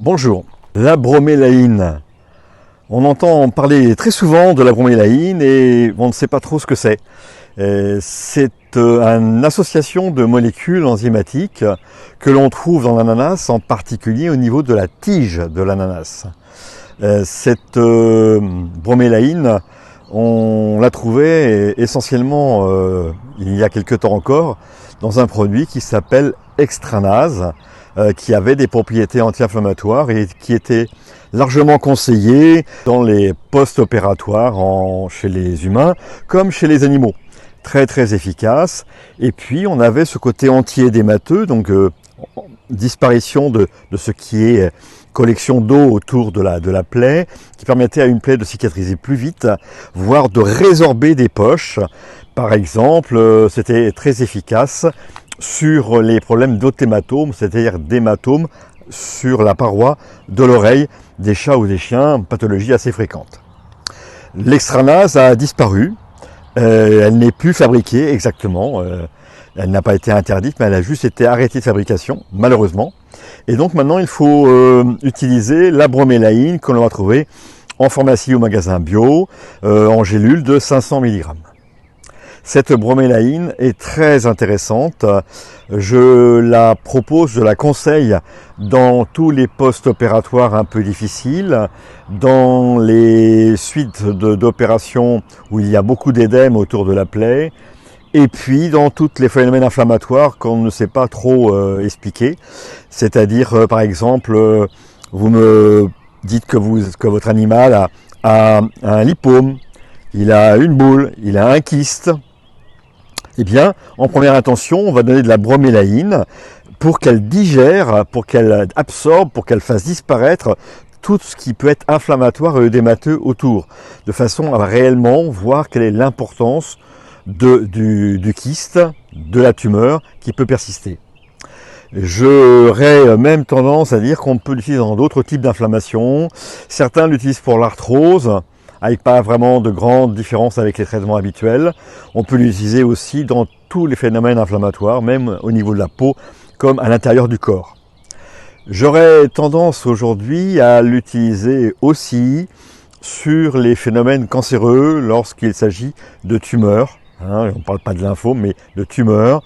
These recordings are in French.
Bonjour, la bromélaïne. On entend parler très souvent de la bromélaïne et on ne sait pas trop ce que c'est. C'est une association de molécules enzymatiques que l'on trouve dans l'ananas, en particulier au niveau de la tige de l'ananas. Cette bromélaïne, on l'a trouvée essentiellement, il y a quelque temps encore, dans un produit qui s'appelle Extranase, qui avait des propriétés anti-inflammatoires et qui était largement conseillé dans les post-opératoires chez les humains comme chez les animaux. Très efficace. Et puis on avait ce côté anti-édémateux, donc disparition de ce qui est collection d'eau autour de la plaie, qui permettait à une plaie de cicatriser plus vite, voire de résorber des poches. Par exemple, c'était très efficace sur les problèmes d'othématome, c'est-à-dire d'hématome sur la paroi de l'oreille des chats ou des chiens, pathologie assez fréquente. L'extranase a disparu, elle n'est plus fabriquée exactement, elle n'a pas été interdite, mais elle a juste été arrêtée de fabrication, malheureusement. Et donc maintenant il faut utiliser la bromélaïne que l'on va trouver en pharmacie ou magasin bio, en gélule de 500 mg. Cette bromélaïne est très intéressante, je la propose, je la conseille dans tous les post-opératoires un peu difficiles, dans les suites d'opérations où il y a beaucoup d'édème autour de la plaie, et puis dans tous les phénomènes inflammatoires qu'on ne sait pas trop expliquer, c'est-à-dire par exemple, vous me dites que votre animal a un lipome, il a une boule, il a un kyste. Eh bien, en première intention, on va donner de la bromélaïne pour qu'elle digère, pour qu'elle absorbe, pour qu'elle fasse disparaître tout ce qui peut être inflammatoire et œdémateux autour, de façon à réellement voir quelle est l'importance du kyste, de la tumeur qui peut persister. J'aurais même tendance à dire qu'on peut l'utiliser dans d'autres types d'inflammations. Certains l'utilisent pour l'arthrose, avec pas vraiment de grande différence avec les traitements habituels. On peut l'utiliser aussi dans tous les phénomènes inflammatoires, même au niveau de la peau, comme à l'intérieur du corps. J'aurais tendance aujourd'hui à l'utiliser aussi sur les phénomènes cancéreux lorsqu'il s'agit de tumeurs. On ne parle pas de lymphome, mais de tumeurs,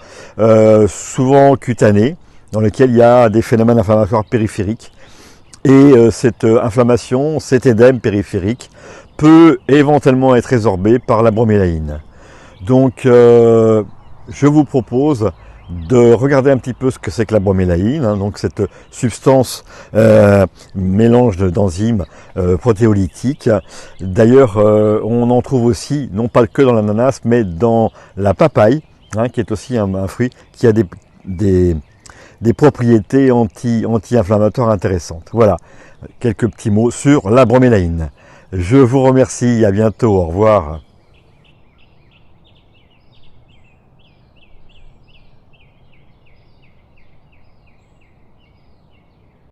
souvent cutanées, dans lesquelles il y a des phénomènes inflammatoires périphériques. Et cette inflammation, cet édème périphérique, peut éventuellement être résorbé par la bromélaïne. Donc je vous propose de regarder un petit peu ce que c'est que la bromélaïne, donc cette substance mélange d'enzymes protéolytiques. D'ailleurs on en trouve aussi, non pas que dans l'ananas, mais dans la papaye, qui est aussi un fruit qui a des propriétés anti-inflammatoires intéressantes. Voilà, quelques petits mots sur la bromélaïne. Je vous remercie, à bientôt, au revoir.